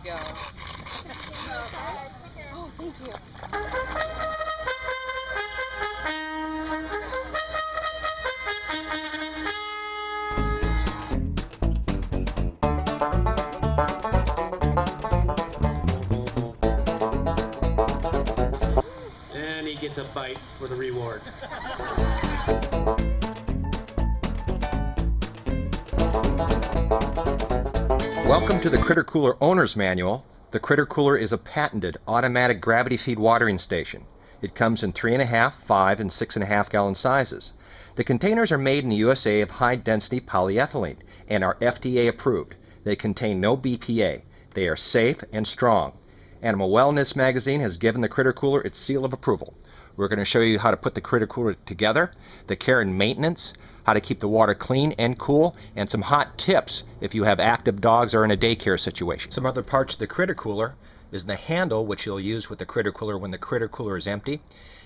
Go. Oh, thank you. And he gets a bite for the reward. Welcome to the Critter Cooler Owner's Manual. The Critter Cooler is a patented automatic gravity feed watering station. It comes in 3.5, 5, and 6.5 gallon sizes. The containers are made in the USA of high density polyethylene and are FDA approved. They contain no BPA. They are safe and strong. Animal Wellness magazine has given the Critter Cooler its seal of approval. We're going to show you how to put the Critter Cooler together, the care and maintenance, how to keep the water clean and cool, and some hot tips if you have active dogs or in a daycare situation. Some other parts of the Critter Cooler is the handle, which you'll use with the Critter Cooler when the Critter Cooler is empty.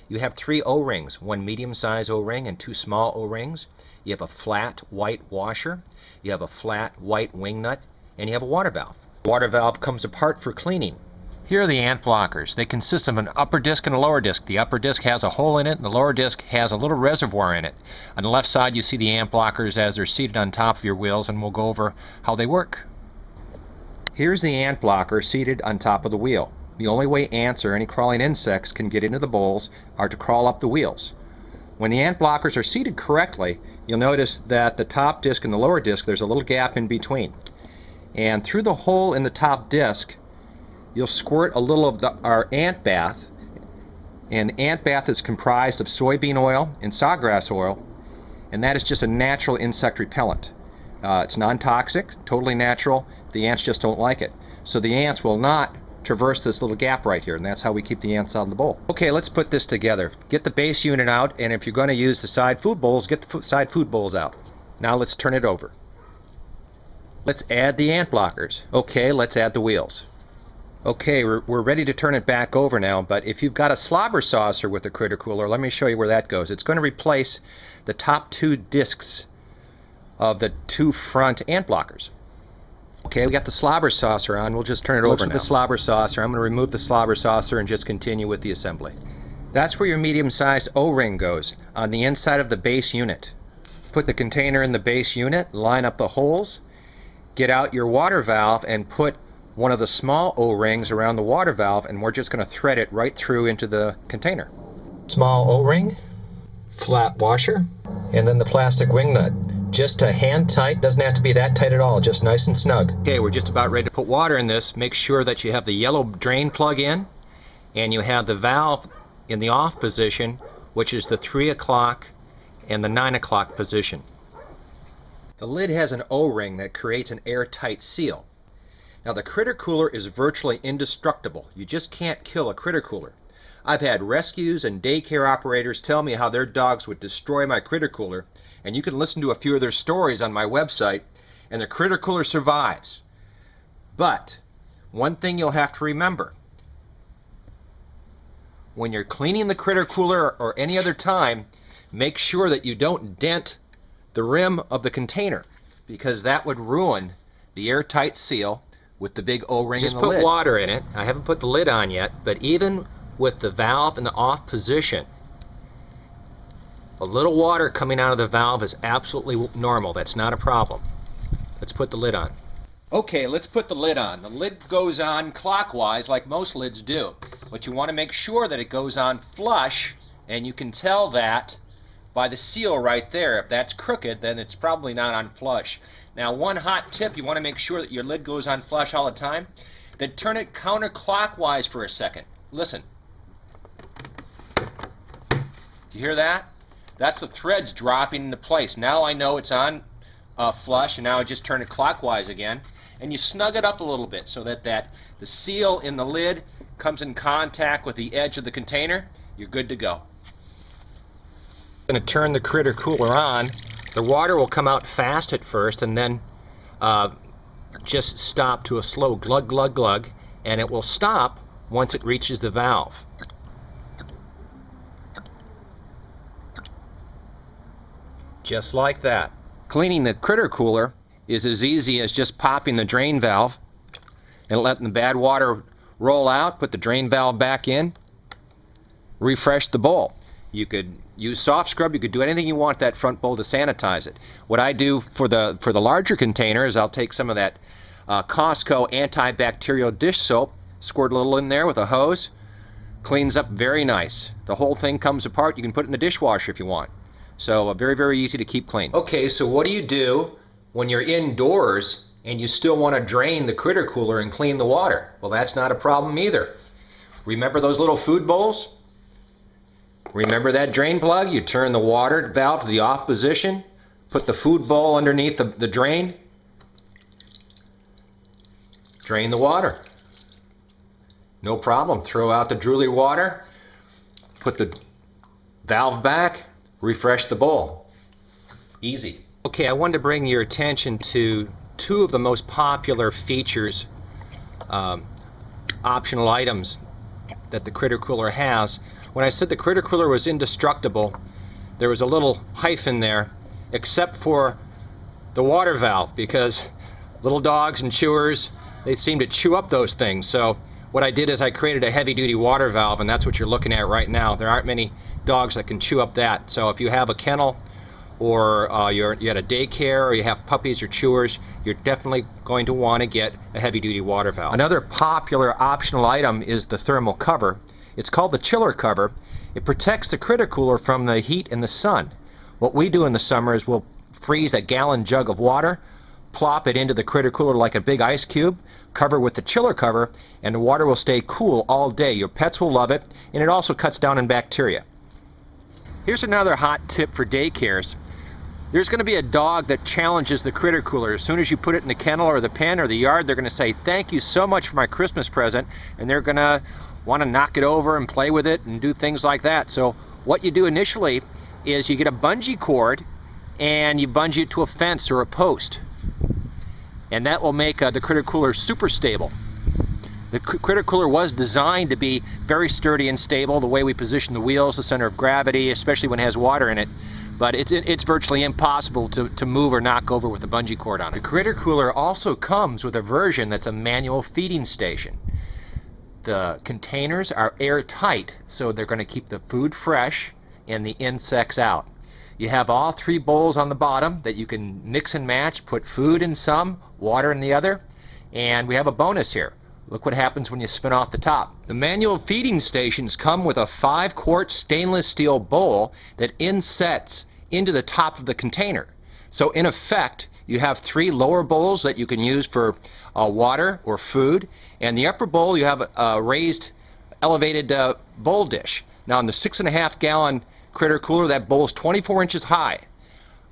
You have 3 O-rings, 1 medium-size O-ring and 2 small O-rings. You have a flat white washer, you have a flat white wing nut, and you have a water valve. The water valve comes apart for cleaning. Here are the ant blockers. They consist of an upper disc and a lower disc. The upper disc has a hole in it and the lower disc has a little reservoir in it. On the left side you see the ant blockers as they're seated on top of your wheels, and we'll go over how they work. Here's the ant blocker seated on top of the wheel. The only way ants or any crawling insects can get into the bowls are to crawl up the wheels. When the ant blockers are seated correctly, you'll notice that the top disc and the lower disc, there's a little gap in between. And through the hole in the top disc, you'll squirt a little of our ant bath. And ant bath is comprised of soybean oil and sawgrass oil, and that is just a natural insect repellent. It's non-toxic, totally natural. The ants just don't like it. So the ants will not traverse this little gap right here, and that's how we keep the ants out of the bowl. Okay, let's put this together. Get the base unit out, and if you're going to use the side food bowls, get the side food bowls out. Now let's turn it over. Let's add the ant blockers. Okay, let's add the wheels. Okay, we're ready to turn it back over now, but if you've got a slobber saucer with the Critter Cooler, let me show you where that goes. It's going to replace the top 2 discs of the 2 front ant blockers. Okay, we got the slobber saucer on. We'll just turn it over now. The slobber saucer. I'm going to remove the slobber saucer and just continue with the assembly. That's where your medium-sized O-ring goes, on the inside of the base unit. Put the container in the base unit, line up the holes, get out your water valve and put one of the small O-rings around the water valve, and we're just going to thread it right through into the container. Small O-ring, flat washer, and then the plastic wing nut. Just a hand tight, doesn't have to be that tight at all, just nice and snug. Okay, we're just about ready to put water in this. Make sure that you have the yellow drain plug in, and you have the valve in the off position, which is the 3 o'clock and the 9 o'clock position. The lid has an O-ring that creates an airtight seal. Now the Critter Cooler is virtually indestructible. You just can't kill a Critter Cooler. I've had rescues and daycare operators tell me how their dogs would destroy my Critter Cooler, and you can listen to a few of their stories on my website, and the Critter Cooler survives. But one thing you'll have to remember: when you're cleaning the Critter Cooler or any other time, make sure that you don't dent the rim of the container, because that would ruin the airtight seal with the big O-ring in the lid. Just put water in it. I haven't put the lid on yet, but even with the valve in the off position, a little water coming out of the valve is absolutely normal. That's not a problem. Let's put the lid on. Okay, let's put the lid on. The lid goes on clockwise like most lids do, but you want to make sure that it goes on flush, and you can tell that by the seal right there. If that's crooked, then it's probably not on flush. Now, one hot tip: you want to make sure that your lid goes on flush all the time. Then turn it counterclockwise for a second. Listen. Do you hear that? That's the threads dropping into place. Now I know it's on flush, and now I just turn it clockwise again. And you snug it up a little bit so that the seal in the lid comes in contact with the edge of the container. You're good to go. I'm going to turn the Critter Cooler on. The water will come out fast at first, and then just stop to a slow glug, glug, glug, and it will stop once it reaches the valve. Just like that. Cleaning the Critter Cooler is as easy as just popping the drain valve and letting the bad water roll out, put the drain valve back in, refresh the bowl. You could use soft scrub, you could do anything you want that front bowl to sanitize it. What I do for the larger container is I'll take some of that Costco antibacterial dish soap, squirt a little in there with a hose, cleans up very nice. The whole thing comes apart. You can put it in the dishwasher if you want. So very, very easy to keep clean. Okay, so what do you do when you're indoors and you still want to drain the critter cooler and clean the water? Well, that's not a problem either. Remember those little food bowls? Remember that drain plug? You turn the water valve to the off position, put the food bowl underneath the drain, drain the water. No problem. Throw out the drooly water, put the valve back, refresh the bowl. Easy. Okay, I wanted to bring your attention to two of the most popular features, optional items that the critter cooler has. When I said the critter cooler was indestructible, there was a little hyphen there, except for the water valve, because little dogs and chewers, they seem to chew up those things. So what I did is I created a heavy-duty water valve, and that's what you're looking at right now. There aren't many dogs that can chew up that. So if you have a kennel, or you're at a daycare, or you have puppies or chewers, you're definitely going to want to get a heavy-duty water valve. Another popular optional item is the thermal cover. It's called the chiller cover. It protects the critter cooler from the heat and the sun. What we do in the summer is we'll freeze a gallon jug of water, plop it into the critter cooler like a big ice cube, cover with the chiller cover, and the water will stay cool all day. Your pets will love it, and it also cuts down on bacteria. Here's another hot tip for daycares. There's going to be a dog that challenges the critter cooler. As soon as you put it in the kennel or the pen or the yard, they're going to say, "Thank you so much for my Christmas present," and they're going to want to knock it over and play with it and do things like that. So what you do initially is you get a bungee cord and you bungee it to a fence or a post, and that will make the critter cooler super stable. The critter cooler was designed to be very sturdy and stable, the way we position the wheels, the center of gravity, especially when it has water in it. But it's virtually impossible to move or knock over with a bungee cord on it. The critter cooler also comes with a version that's a manual feeding station. The containers are airtight, so they're going to keep the food fresh and the insects out. You have all three bowls on the bottom that you can mix and match, put food in some, water in the other, and we have a bonus here. Look what happens when you spin off the top. The manual feeding stations come with a 5-quart stainless steel bowl that insets into the top of the container. So in effect, you have 3 lower bowls that you can use for water or food, and the upper bowl you have a raised, elevated bowl dish. Now in the 6.5 gallon critter cooler, that bowl is 24 inches high.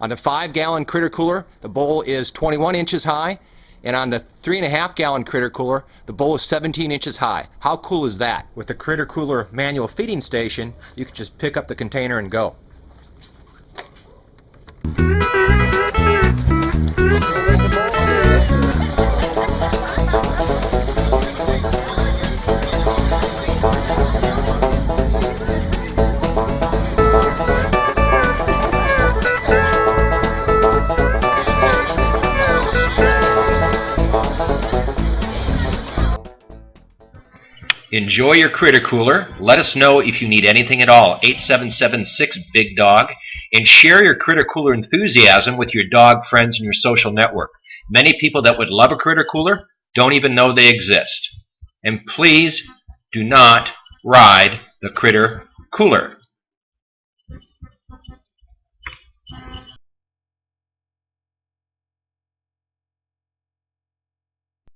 On the 5 gallon critter cooler, the bowl is 21 inches high, and on the 3.5 gallon critter cooler, the bowl is 17 inches high. How cool is that? With the critter cooler manual feeding station, you can just pick up the container and go. Enjoy your critter cooler. Let us know if you need anything at all. 8776-BIG-DOG. And share your critter cooler enthusiasm with your dog friends in your social network. Many people that would love a critter cooler don't even know they exist. And please do not ride the critter cooler.